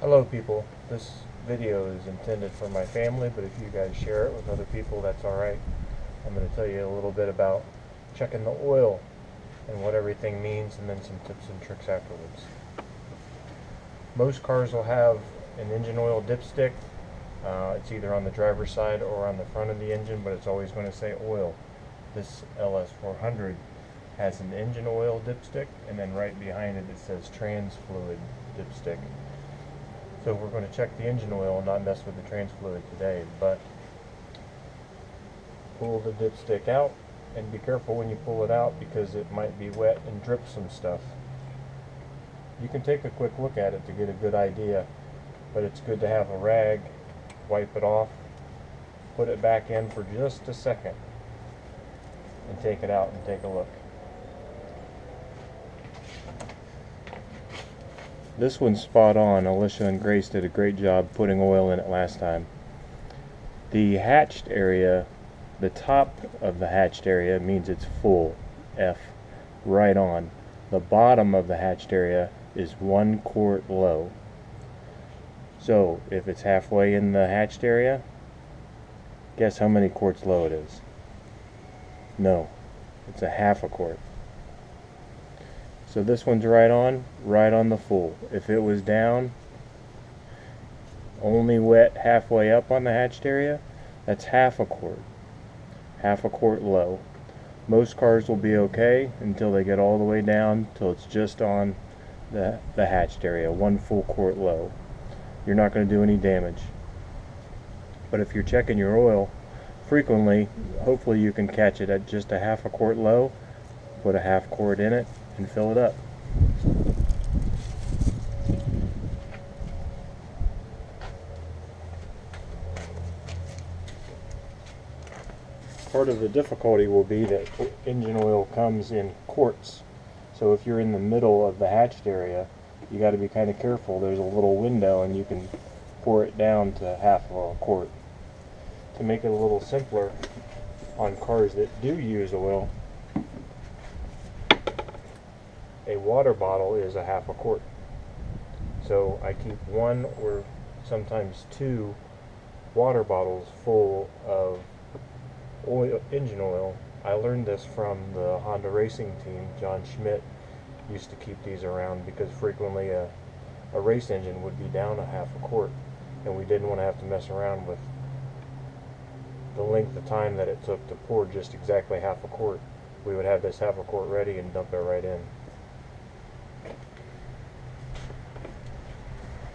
Hello people, this video is intended for my family, but if you guys share it with other people, that's alright. I'm going to tell you a little bit about checking the oil and what everything means, and then some tips and tricks afterwards. Most cars will have an engine oil dipstick. It's either on the driver's side or on the front of the engine, but it's always going to say oil. This LS400 has an engine oil dipstick, and then right behind it says trans fluid dipstick. So we're going to check the engine oil and not mess with the trans fluid today, but pull the dipstick out and be careful when you pull it out because it might be wet and drip some stuff. You can take a quick look at it to get a good idea, but it's good to have a rag, wipe it off, put it back in for just a second, and take it out and take a look. This one's spot on. Alicia and Grace did a great job putting oil in it last time. The hatched area, the top of the hatched area means it's full, F, right on. The bottom of the hatched area is 1 quart low. So if it's halfway in the hatched area, guess how many quarts low it is? No, it's a half a quart. So this one's right on the full. If it was down, only wet halfway up on the hatched area, that's half a quart low. Most cars will be okay until they get all the way down till it's just on the hatched area, 1 full quart low. You're not going to do any damage. But if you're checking your oil frequently, hopefully you can catch it at just a half a quart low, put a half quart in it, and fill it up. Part of the difficulty will be that engine oil comes in quarts. So if you're in the middle of the hatched area, you got to be kind of careful. There's a little window and you can pour it down to half of a quart. To make it a little simpler on cars that do use oil, a water bottle is a half a quart. So I keep 1 or sometimes 2 water bottles full of oil, engine oil. I learned this from the Honda racing team. John Schmidt used to keep these around because frequently a race engine would be down a half a quart, and we didn't want to have to mess around with the length of time that it took to pour just exactly half a quart. We would have this half a quart ready and dump it right in.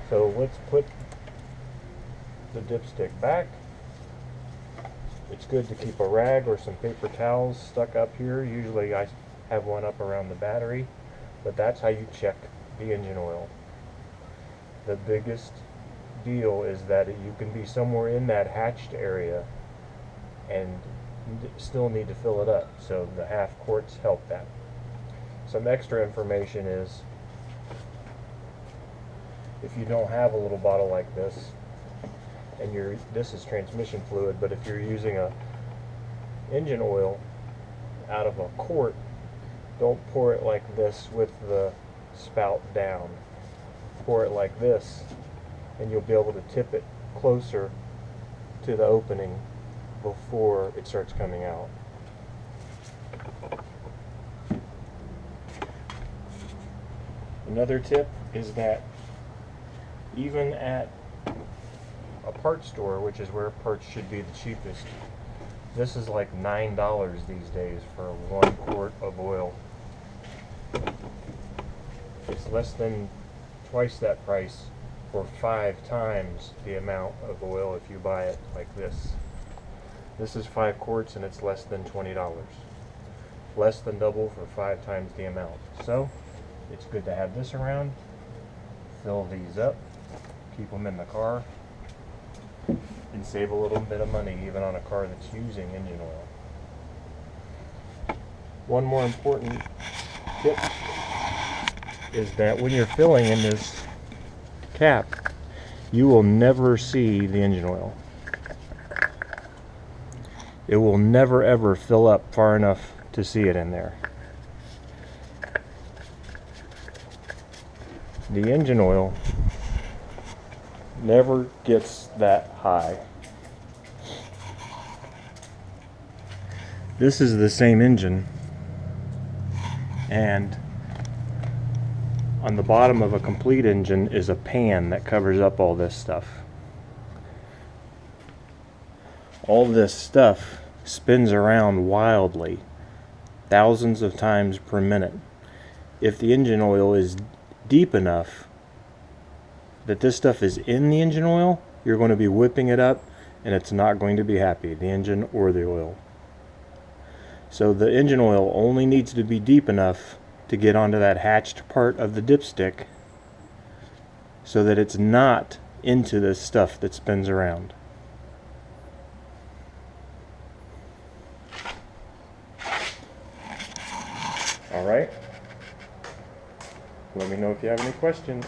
So let's put the dipstick back. It's good to keep a rag or some paper towels stuck up here. Usually I have one up around the battery, but that's how you check the engine oil. The biggest deal is that you can be somewhere in that hatched area and still need to fill it up, so the half quarts help that. Some extra information is, if you don't have a little bottle like this, and this is transmission fluid, but if you're using a engine oil out of a quart, don't pour it like this with the spout down. Pour it like this, and you'll be able to tip it closer to the opening before it starts coming out. Another tip is that even at a parts store, which is where parts should be the cheapest, this is like $9 these days for 1 quart of oil. It's less than twice that price for 5 times the amount of oil if you buy it like this. This is 5 quarts and it's less than $20. Less than double for 5 times the amount. So it's good to have this around. Fill these up, keep them in the car, and save a little bit of money even on a car that's using engine oil. One more important tip is that when you're filling in this cap, you will never see the engine oil. It will never ever fill up far enough to see it in there. The engine oil never gets that high. This is the same engine, and on the bottom of a complete engine is a pan that covers up all this stuff. All this stuff spins around wildly, thousands of times per minute. If the engine oil is deep enough that this stuff is in the engine oil, you're going to be whipping it up and it's not going to be happy, the engine or the oil. So the engine oil only needs to be deep enough to get onto that hatched part of the dipstick so that it's not into this stuff that spins around. Alright, let me know if you have any questions.